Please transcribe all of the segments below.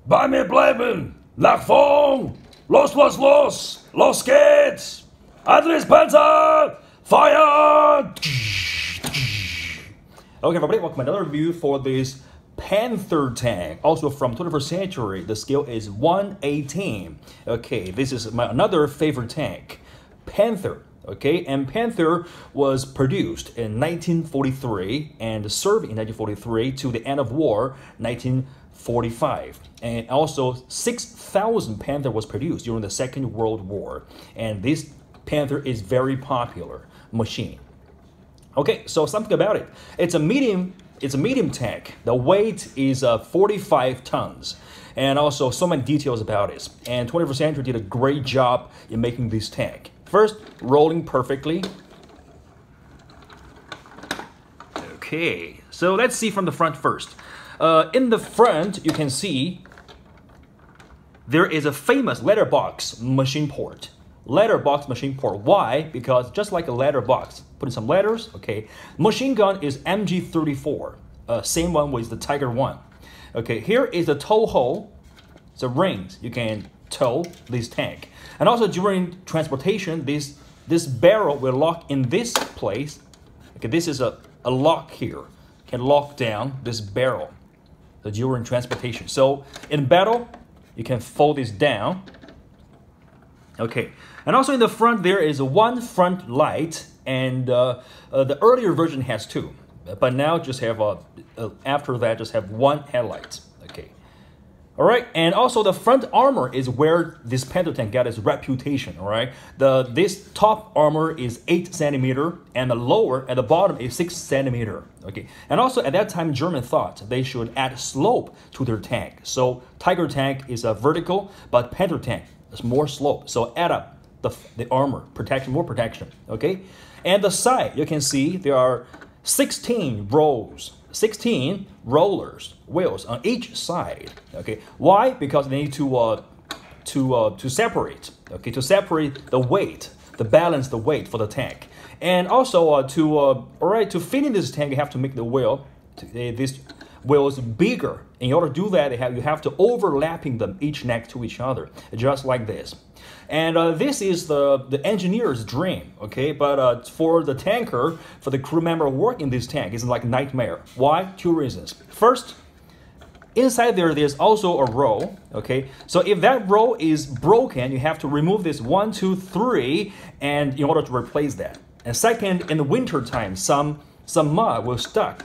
Bei mir bleiben! Nach vorn! Los geht's! Adres Panther! Fire! Okay, everybody, welcome to another review for this Panther tank, also from 21st century. The scale is 1/18. Okay, this is my another favorite tank, Panther. Okay, and Panther was produced in 1943 and served in 1943 to the end of war, 1945. And also 6,000 Panther was produced during the Second World War. And this Panther is very popular machine. Okay, so something about it. It's a medium tank. The weight is 45 tons. And also so many details about it. And 21st Century did a great job in making this tank. First, rolling perfectly. Okay, so let's see from the front first. In the front, you can see there is a famous letterbox machine port. Letterbox machine port. Why? Because just like a letterbox, put in some letters. Okay, machine gun is MG34. Same one with the Tiger 1. Okay, here is the tow hole. The rings you can tow this tank. And also during transportation, this barrel will lock in this place. Okay, this is a lock here. Can lock down this barrel during transportation. So in battle, you can fold this down. Okay, and also in the front there is one front light, and the earlier version has two, but now just have after that just have one headlight. Okay. All right, and also the front armor is where this Panther tank got its reputation. All right, this top armor is 8 centimeter, and the lower at the bottom is 6 centimeter. Okay, and also at that time, German thought they should add slope to their tank. So Tiger tank is a vertical, but Panther tank is more slope. So add up the armor protection, more protection. Okay, and the side you can see there are 16 rollers, wheels on each side. Okay, why? Because they need to separate. Okay, to separate the weight, to balance the weight for the tank, and also to fit in this tank, you have to make the wheel. This wheel is bigger. In order to do that, you have to overlapping them each next to each other, just like this. And this is the engineer's dream, okay? But for the tanker, for the crew member working this tank, it's like a nightmare. Why? Two reasons. First, inside there's also a row, okay? So if that row is broken, you have to remove this 1, 2, 3, and in order to replace that. And second, in the winter time, some mud was stuck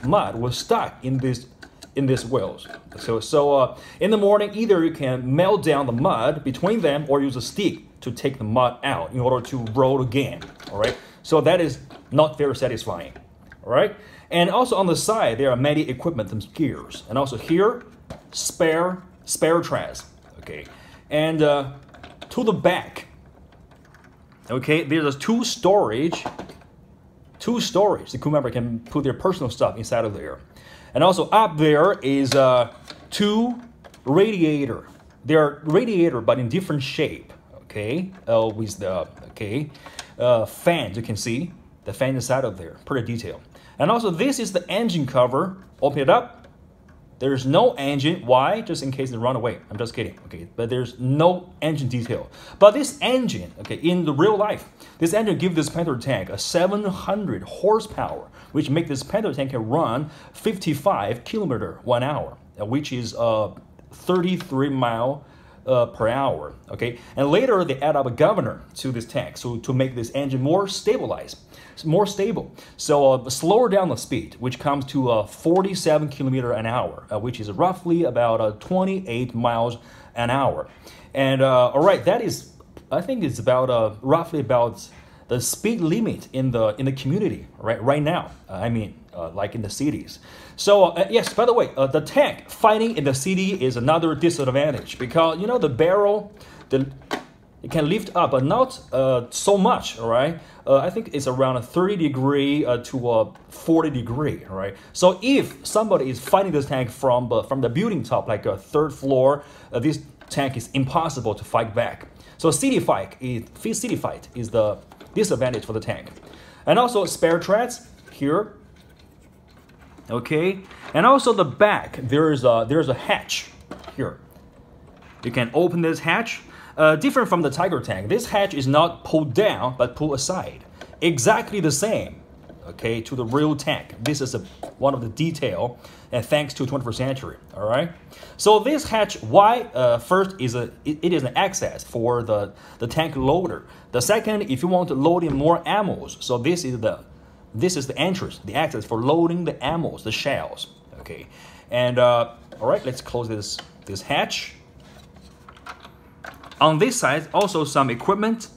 in these wheels. So in the morning, either you can melt down the mud between them or use a stick to take the mud out in order to roll again. All right. So that is not very satisfying. All right. And also on the side, there are many equipment and gears. And also here, spare tracks. Okay. And to the back, okay, there's two storage. The crew member can put their personal stuff inside of there. And also up there is two radiator. They are radiator, but in different shape. Okay, with the fans. You can see the fan inside of there. Pretty detailed. And also this is the engine cover. Open it up. There's no engine. Why? Just in case they run away. I'm just kidding. Okay, but there's no engine detail. But this engine, okay, in the real life, this engine gives this Panther tank a 700 horsepower, which makes this Panther tank can run 55 kilometer 1 hour, which is 33 mile per hour. Okay, and later they add up a governor to this tank, so to make this engine more stable. So slower down the speed, which comes to 47 kilometer an hour, which is roughly about 28 miles an hour. And all right, that is, I think it's about roughly about the speed limit in the community right now. I mean, like in the cities. So yes, by the way, the tank fighting in the city is another disadvantage, because you know the barrel, it can lift up, but not so much. All right, I think it's around a 30 degree to 40 degree. All right, so if somebody is fighting this tank from the building top, like a third floor, this tank is impossible to fight back. So city fight is the disadvantage for the tank. And also spare treads here. Okay, and also the back, there's a hatch here. You can open this hatch. Different from the Tiger tank, this hatch is not pulled down but pulled aside. Exactly the same, okay, to the real tank. This is one of the detail, and thanks to 21st century. All right. So this hatch, why? First is it is an access for the tank loader. The second, if you want to load in more ammos, so this is the entrance, the access for loading the ammos, the shells. Okay. And all right, let's close this hatch. On this side, also some equipment,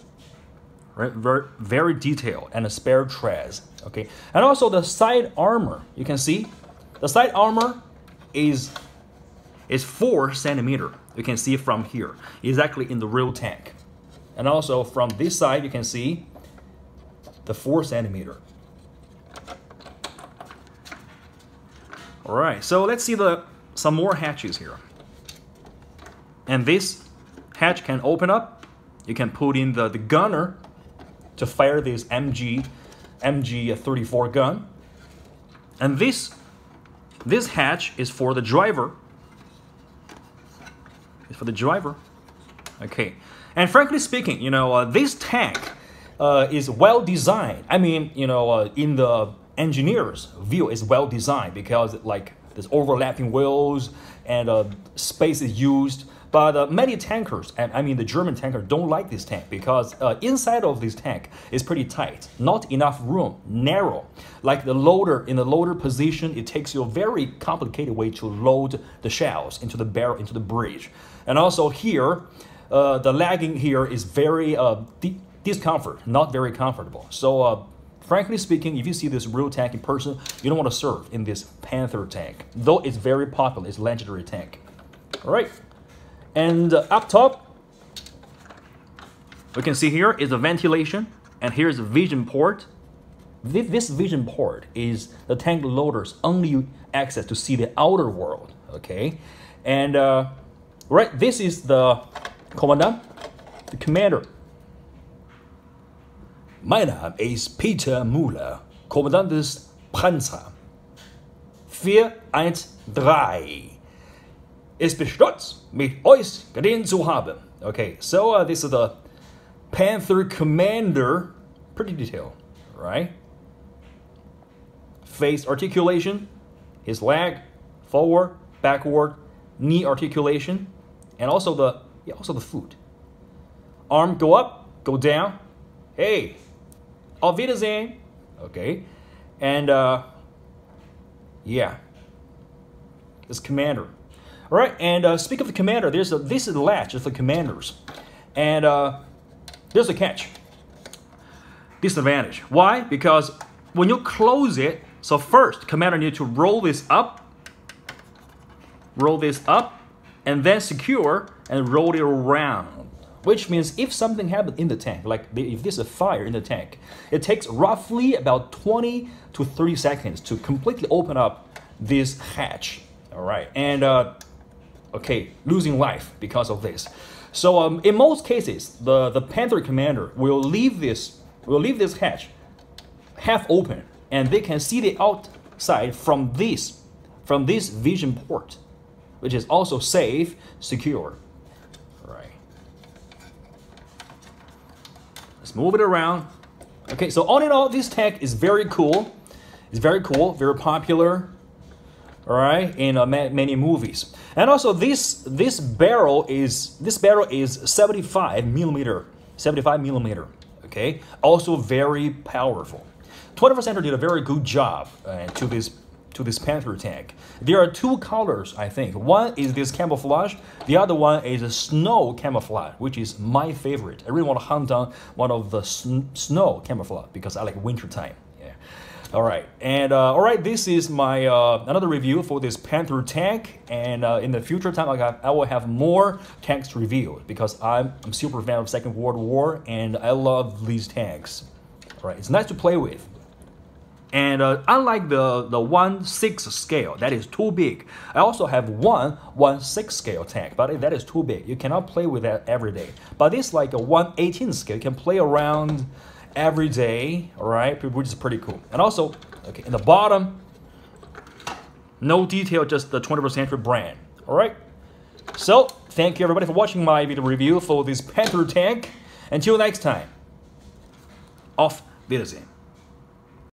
right? Very detailed, and a spare treads, okay? And also the side armor, you can see, the side armor is 4 centimeter. You can see from here, exactly in the real tank. And also from this side, you can see the 4 centimeter. All right, so let's see some more hatches here. And this hatch can open up. You can put in the gunner to fire this MG 34 gun. And this hatch is for the driver. It's for the driver. Okay. And frankly speaking, this tank is well designed. I mean, in the engineer's view, it's well designed because like there's overlapping wheels and space is used. But many tankers, and I mean the German tanker, don't like this tank because inside of this tank is pretty tight, not enough room, narrow. Like the loader, in the loader position, it takes you a very complicated way to load the shells into the barrel, into the bridge. And also here, the lagging here is very discomfort, not very comfortable. So frankly speaking, if you see this real tank in person, you don't want to serve in this Panther tank, though it's very popular, it's a legendary tank. All right. And up top, we can see here is the ventilation, and here's the vision port. This vision port is the tank loader's only access to see the outer world, okay? And right, this is the commandant, the commander. Mein Name is Peter Müller, Kommandant des Panzer 413. Ich bin stolz, mit euch gedient zu haben. Okay, so this is the Panther commander. Pretty detailed, right? Face articulation, his leg, forward, backward, knee articulation, and also the foot. Arm go up, go down. Hey, auf Wiedersehen. Okay, and yeah, this commander. All right, and speaking of the commander, this is the latch of the commanders, and there's a catch. Disadvantage. Why? Because when you close it, so first, commander needs to roll this up, and then secure and roll it around. Which means if something happens in the tank, like if there's a fire in the tank, it takes roughly about 20 to 30 seconds to completely open up this hatch. All right, and okay, losing life because of this. So in most cases, the Panther commander will leave this hatch half open, and they can see the outside from this vision port, which is also safe, secure. All right. Let's move it around. Okay, so all in all, this tank is very cool. It's very cool, very popular. All right, in many movies. And also this barrel is 75 millimeter. Okay, also very powerful. 21st Century did a very good job to this Panther tank. There are 2 colors, I think. One is this camouflage. The other one is a snow camouflage, which is my favorite. I really want to hunt down one of the snow camouflage because I like winter time. All right, and all right, this is my another review for this Panther tank, and in the future time, I will have more tanks to review because I'm super fan of Second World War, and I love these tanks. All right, it's nice to play with, and unlike the 1/6 scale, that is too big. I also have 1/6 scale tank, but that is too big. You cannot play with that every day. But this like a 1/18 scale, you can play around every day, all right, which is pretty cool. And also, okay, in the bottom, no detail, just the 21st Century brand, all right? So, thank you everybody for watching my video review for this Panther tank. Until next time, auf Wiedersehen.